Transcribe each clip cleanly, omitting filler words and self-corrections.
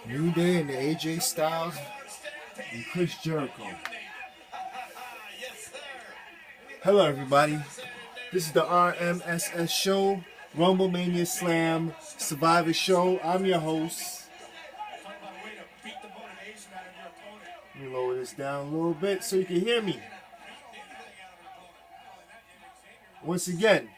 New Day and the AJ Styles and Chris Jericho. Hello, everybody. This is the RMSS show, Rumble Mania Slam Survivor Show. I'm your host. Let me lower this down a little bit so you can hear me. Once again,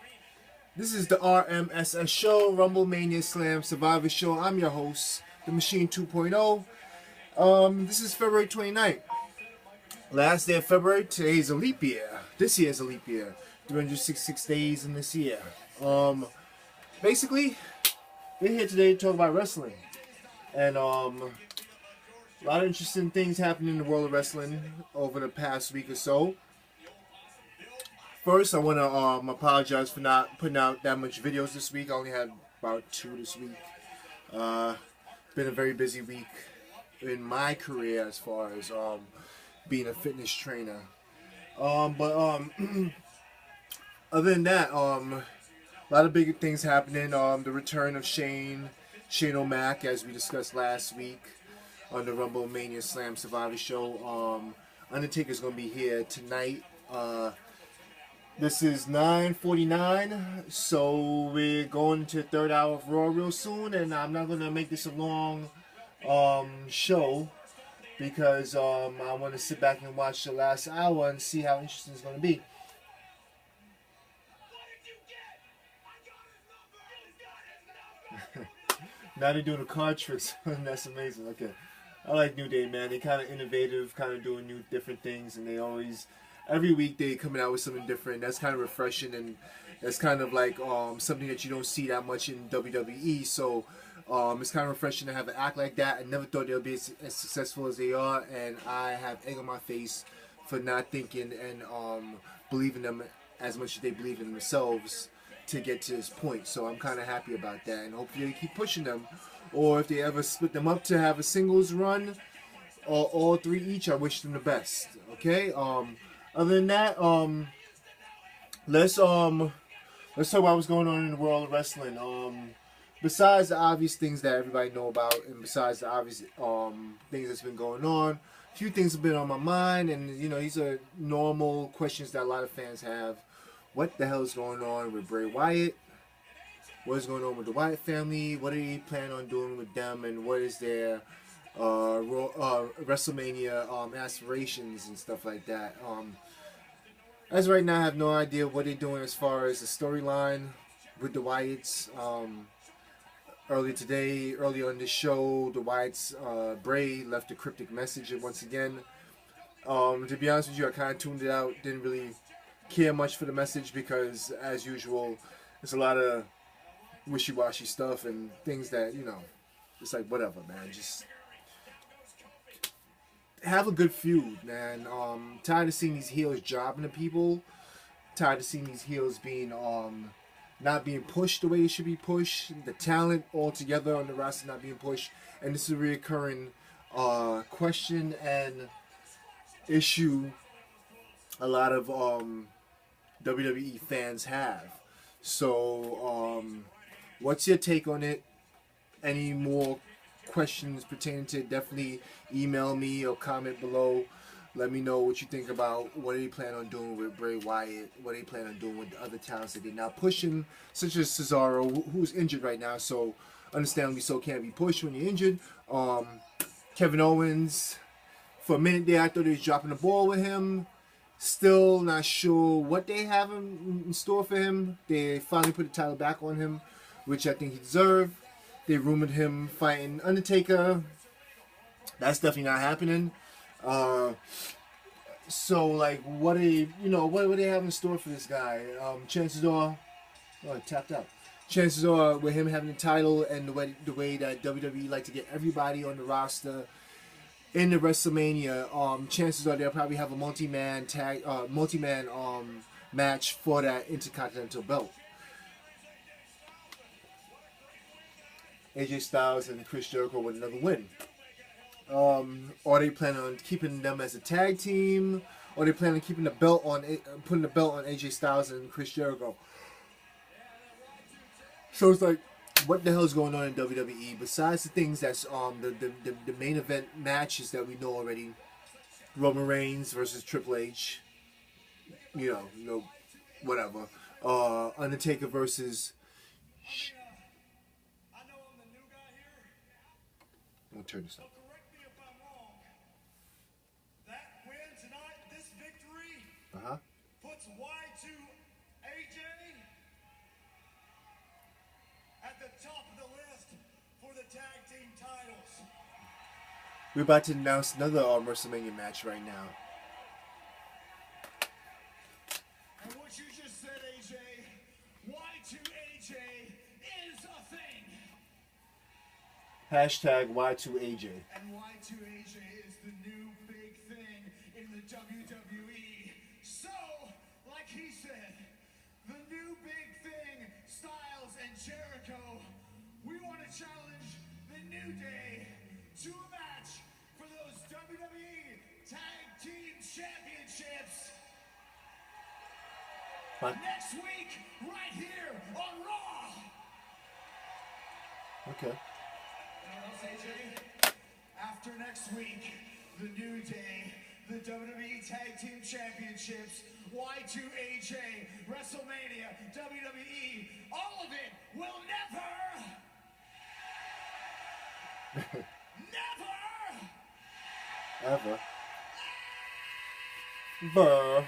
this is the RMSS show, Rumble Mania Slam Survivor Show. I'm your host, The Machine 2.0. This is February 29th. Last day of February. Today is a leap year. This year is a leap year. 366 days in this year. Basically, we're here today to talk about wrestling. And a lot of interesting things happening in the world of wrestling over the past week or so. First, I want to apologize for not putting out that much videos this week. I only had about 2 this week. It's been a very busy week in my career as far as being a fitness trainer. Other than that, a lot of big things happening. The return of Shane O'Mac, as we discussed last week on the Rumble Mania Slam Survivor Show. Undertaker's going to be here tonight. This is 9:49, so we're going to the third hour of Raw real soon, and I'm not going to make this a long show because I want to sit back and watch the last hour and see how interesting it's going to be. Now they're doing the card tricks. That's amazing. Okay. I like New Day, man. They're kind of innovative, kind of doing new different things, and they always... Every week they coming out with something different. That's kind of refreshing, and that's kind of like something that you don't see that much in WWE. So it's kind of refreshing to have an act like that. I never thought they'll be as successful as they are, and I have egg on my face for not thinking and believing them as much as they believe in themselves to get to this point. So I'm kind of happy about that, and hopefully they keep pushing them. Or if they ever split them up to have a singles run, or all 3 each, I wish them the best. Okay. Other than that, let's talk about what's going on in the world of wrestling. Besides the obvious things that everybody know about, and besides the obvious things that's been going on, a few things have been on my mind, and you know, these are normal questions that a lot of fans have. What the hell is going on with Bray Wyatt? What is going on with the Wyatt family? What are they planning on doing with them? And what is their WrestleMania aspirations and stuff like that? As right now, I have no idea what they're doing as far as the storyline with the Wyatts. Earlier on this show, the Wyatts, Bray left a cryptic message once again. To be honest with you, I kind of tuned it out. Didn't really care much for the message because, as usual, there's a lot of wishy-washy stuff and things that, you know, it's like, whatever, man. Just have a good feud, man. Tired of seeing these heels jobbing to people. Tired of seeing these heels being not being pushed the way they should be pushed. The talent altogether on the roster not being pushed. And this is a reoccurring question and issue a lot of WWE fans have. So, what's your take on it? Any more questions pertaining to it, definitely email me or comment below. Let me know what you think about what they plan on doing with Bray Wyatt, what they plan on doing with the other talents that they're now pushing, such as Cesaro, who's injured right now, so understandably so can't be pushed when you're injured. Kevin Owens, for a minute there I thought he was dropping the ball with him. Still not sure what they have in store for him. They finally put the title back on him, which I think he deserved. They rumored him fighting Undertaker. That's definitely not happening. So like, what do they have in store for this guy? Chances are, tapped out. Chances are, with him having the title and the way that WWE like to get everybody on the roster in the WrestleMania, chances are they'll probably have a multi-man match for that Intercontinental belt. AJ Styles and Chris Jericho with another win. Are they planning on keeping them as a tag team? Or are they planning on keeping the belt on, putting the belt on AJ Styles and Chris Jericho? So it's like, what the hell is going on in WWE besides the things that's the main event matches that we know already. Roman Reigns versus Triple H. Whatever. Undertaker versus. I'm gonna turn this up. Puts Y2AJ at the top of the list for the tag team titles. We're about to announce another WrestleMania match right now. And what you just said, AJ, Y2AJ is a thing. Hashtag Y2AJ. And Y2AJ is the new big thing in the WWE. So, like he said, the new big thing, Styles and Jericho, we want to challenge the New Day to a match for those WWE Tag Team Championships. Next week, right here on Raw. Okay. You know what else, AJ? After next week, the New Day, the WWE Tag Team Championships, Y2AJ, WrestleMania, WWE, all of it will Ever. Burr.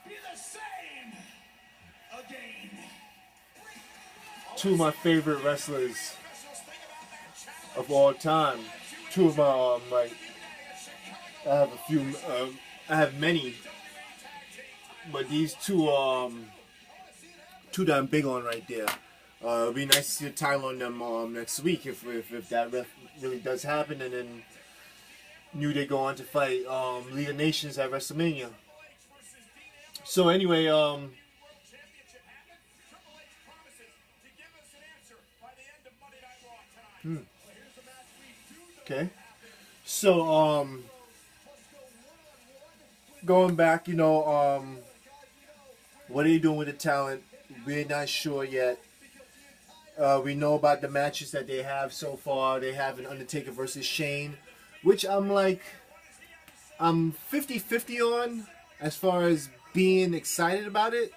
be the same again. Two of my favorite wrestlers of all time. Two of my, I have a few, I have many, but these two that I'm big on right there. It'll be nice to see a title on them next week if that really does happen, and then New Day go on to fight League of Nations at WrestleMania. So anyway, okay. So going back, what are you doing with the talent? We're not sure yet. We know about the matches that they have so far. They have an Undertaker versus Shane, which I'm 50-50 on as far as being excited about it.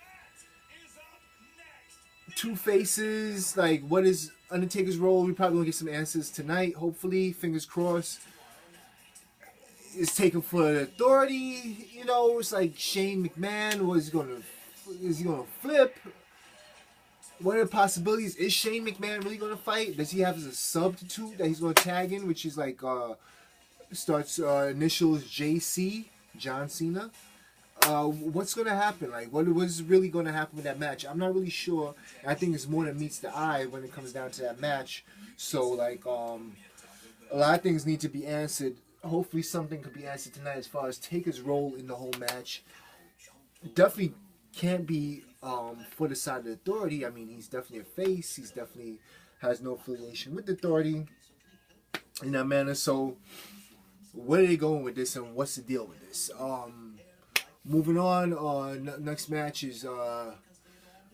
Two faces, like, what is Undertaker's role? We probably gonna get some answers tonight, hopefully, fingers crossed. Is taken for the authority, it's like Shane McMahon, is he gonna flip? What are the possibilities? Is Shane McMahon really gonna fight? Does he have a substitute that he's gonna tag in, which is like starts initials JC, John Cena? What's gonna happen? Like, what was really gonna happen with that match? I'm not really sure. I think it's more than meets the eye when it comes down to that match. So, like, a lot of things need to be answered. Hopefully, something could be answered tonight as far as Taker's role in the whole match. Definitely can't be for the side of the authority. I mean, he's definitely a face. He's definitely has no affiliation with the authority in that manner. So, where are they going with this, and what's the deal with this? Moving on, next match is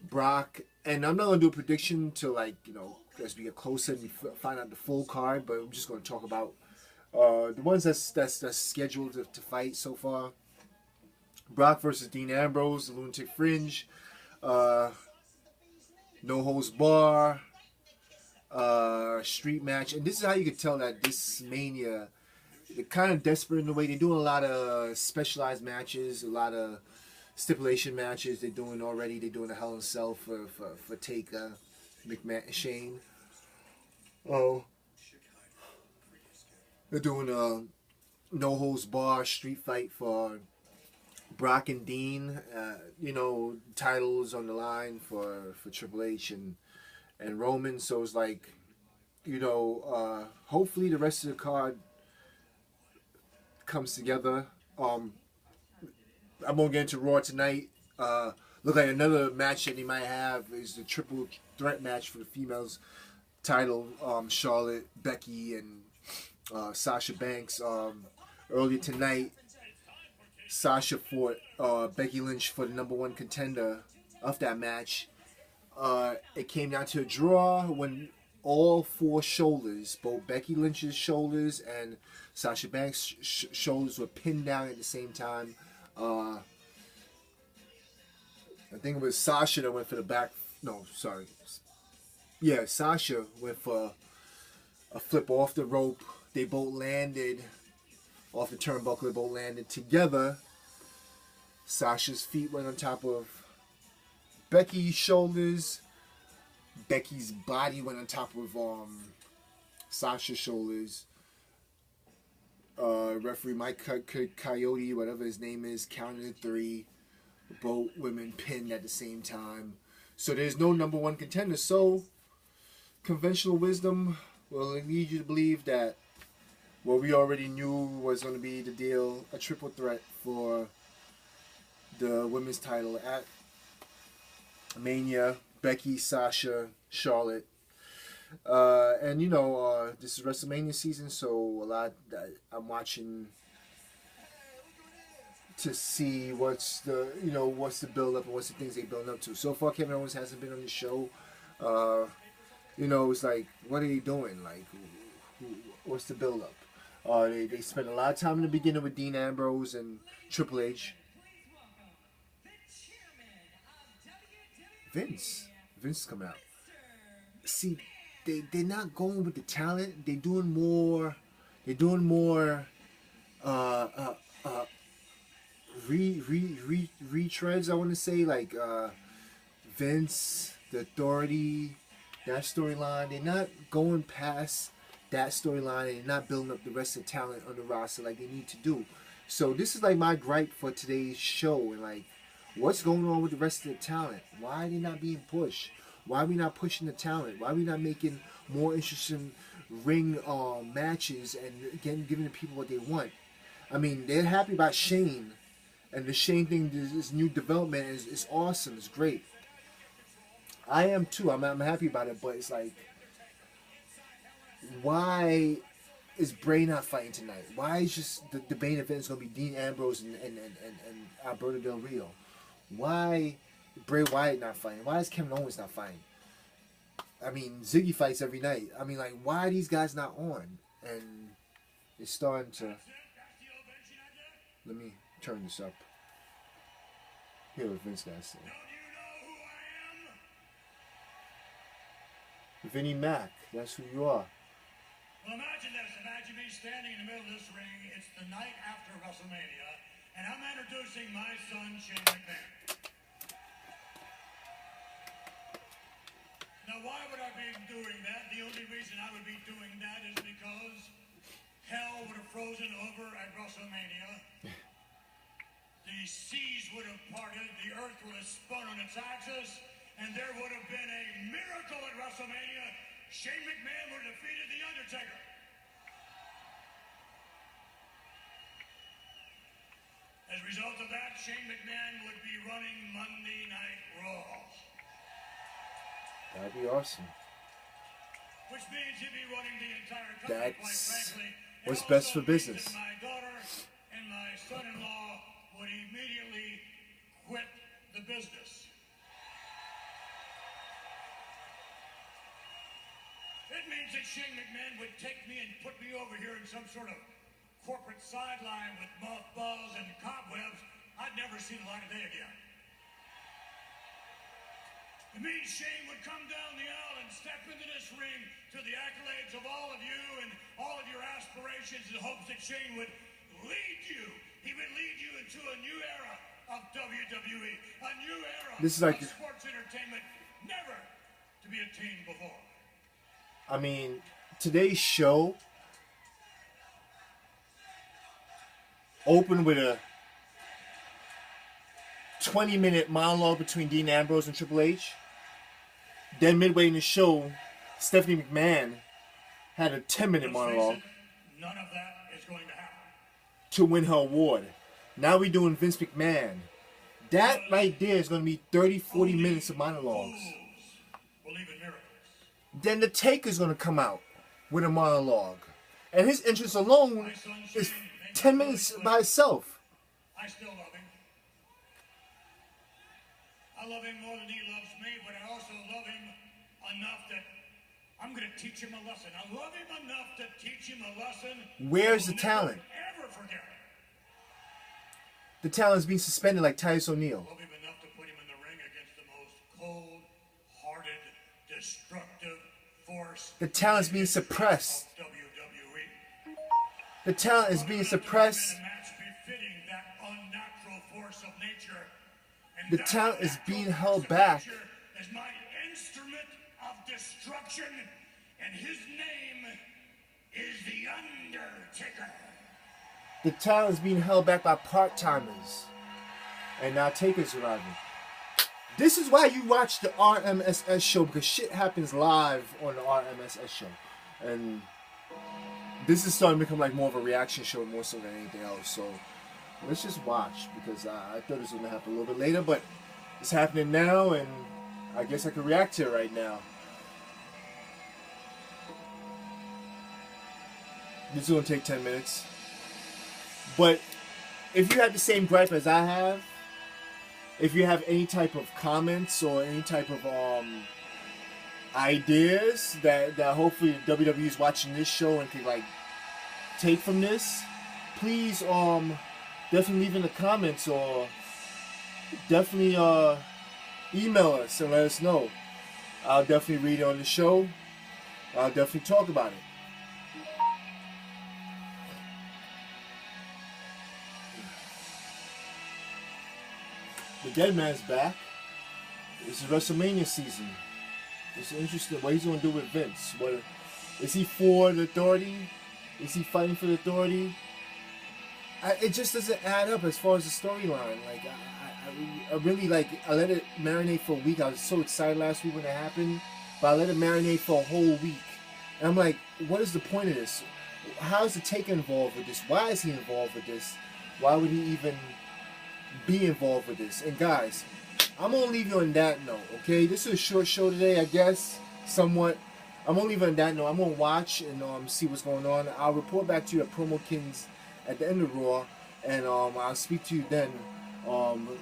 Brock, and I'm not gonna do a prediction till as we get closer and we find out the full card, but I'm just gonna talk about the ones that's scheduled to fight so far. Brock versus Dean Ambrose, the Lunatic Fringe, No Holds Bar, street match, and this is how you could tell that this Mania, they're kind of desperate in the way they're doing a lot of specialized matches, a lot of stipulation matches. They're doing a Hell in a Cell for Taker, McMahon, Shane. Oh, they're doing a No Holds Bar street fight for Brock and Dean. Titles on the line for Triple H and Roman. So it's like, hopefully the rest of the card comes together. I'm gonna get into Raw tonight. Look like another match that they might have is the triple threat match for the females title. Charlotte, Becky, and Sasha Banks. Earlier tonight, Sasha fought Becky Lynch for the #1 contender of that match. It came down to a draw when all four shoulders, both Becky Lynch's shoulders and Sasha Banks' shoulders, were pinned down at the same time. I think it was Sasha that went for the back. No, sorry. Yeah, Sasha went for a flip off the rope. They both landed off the turnbuckle. They both landed together. Sasha's feet went on top of Becky's shoulders. Becky's body went on top of Sasha's shoulders. Referee Mike Coyote, whatever his name is, counted 3. Both women pinned at the same time. So there's no number one contender. So conventional wisdom will lead you to believe that what we already knew was going to be the deal, a triple threat for the women's title at Mania. Becky, Sasha, Charlotte. And you know, this is WrestleMania season, so a lot I'm watching to see what's the build up and what's the things they build up to. So far, Kevin Owens hasn't been on the show. You know, it's like, what are they doing? Like, what's the build up? They spent a lot of time in the beginning with Dean Ambrose and Triple H. Vince is coming out. See, they're not going with the talent. They're doing more retreads, I want to say, like Vince, the Authority, that storyline. They're not going past that storyline, and they're not building up the rest of the talent on the roster like they need to do. So this is like my gripe for today's show, and like, what's going on with the rest of the talent? Why are they not being pushed? Why are we not pushing the talent? Why are we not making more interesting ring matches and giving the people what they want? I mean, they're happy about Shane, and the Shane thing, this new development is awesome. It's great. I am too. I'm happy about it, but it's like, why is Bray not fighting tonight? Why is just the main event is going to be Dean Ambrose and Alberto Del Rio? Why Bray Wyatt not fighting? Why is Kevin Owens not fighting? I mean, Ziggy fights every night. I mean, like, why are these guys not on? And it's starting to... Let me turn this up. Hear what Vince guys say. Vinnie Mac, that's who you are. Well, imagine this. Imagine me standing in the middle of this ring. It's the night after WrestleMania, and I'm introducing my son, Shane McMahon. Now, why would I be doing that? The only reason I would be doing that is because hell would have frozen over at WrestleMania. The seas would have parted, the earth would have spun on its axis, and there would have been a miracle at WrestleMania. Shane McMahon would have defeated The Undertaker. As a result of that, Shane McMahon would be running Monday Night Raw. That'd be awesome. Which means he'd be running the entire company, quite frankly. What's best for business. My daughter and my son-in-law would immediately quit the business. It means that Shane McMahon would take me and put me over here in some sort of corporate sideline with mothballs and cobwebs. I'd never see the light of day again. It means Shane would come down the aisle and step into this ring to the accolades of all of you and all of your aspirations in hopes that Shane would lead you. He would lead you into a new era of WWE, a new era this is like of sports entertainment never to be attained before. I mean, today's show opened with a 20-minute monologue between Dean Ambrose and Triple H. Then midway in the show, Stephanie McMahon had a 10-minute monologue. None of that is going to happen. To win her award. Now we're doing Vince McMahon. That right there is going to be 30, 40 minutes of monologues. Believe in miracles. Then the Taker's going to come out with a monologue. And his entrance alone is 10 minutes by itself. I still love him. I love him more than he loves me, but I also enough that I'm going to teach him a lesson. I love him enough to teach him a lesson. Where's the talent? Ever forget. The talent's being suspended like Titus O'Neil. Love him enough to put him in the ring against the most cold-hearted, destructive force. The talent's being suppressed. WWE. The talent is being suppressed. The talent is being held back. Is my instrument of destruction, and his name is the Undertaker. The talent is being held back by part-timers. And now Taker's arriving. This is why you watch the RMSS show, because shit happens live on the RMSS show. And this is starting to become like more of a reaction show more so than anything else. So let's just watch, because I thought this was going to happen a little bit later, but it's happening now, and I guess I could react to it right now. This is going to take 10 minutes. But if you have the same gripe as I have, if you have any type of comments or any type of ideas that hopefully WWE is watching this show and can like take from this, please definitely leave in the comments, or definitely email us and let us know. I'll definitely read it on the show. I'll definitely talk about it. The Dead Man's back. This is WrestleMania season. It's interesting what he's going to do with Vince. What is he for the Authority? Is he fighting for the Authority? It just doesn't add up as far as the storyline. Like I really like. I let it marinate for a week. I was so excited last week when it happened, but I let it marinate for a whole week. And I'm like, what is the point of this? How is the Taker involved with this? Why is he involved with this? Why would he even be involved with this? And guys, I'm gonna leave you on that note. Okay, this is a short show today, I guess, somewhat. I'm gonna leave it on that note. I'm gonna watch and see what's going on. I'll report back to you at Promo Kings at the end of Raw, and I'll speak to you then.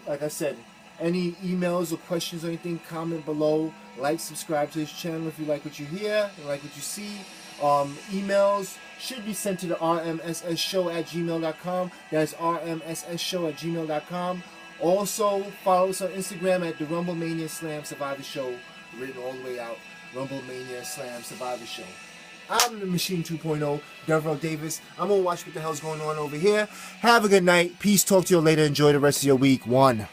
Like I said, any emails or questions or anything, comment below. Like, subscribe to this channel if you like what you hear and like what you see. Emails should be sent to the rmssshow@gmail.com. That's rmssshow@gmail.com. Also, follow us on Instagram at the Rumble Mania Slam Survivor Show, written all the way out. Rumble Mania Slam Survivor Show. I'm the Machine 2.0, Devereaux Davis. I'm going to watch what the hell's going on over here. Have a good night. Peace. Talk to you later. Enjoy the rest of your week. 1.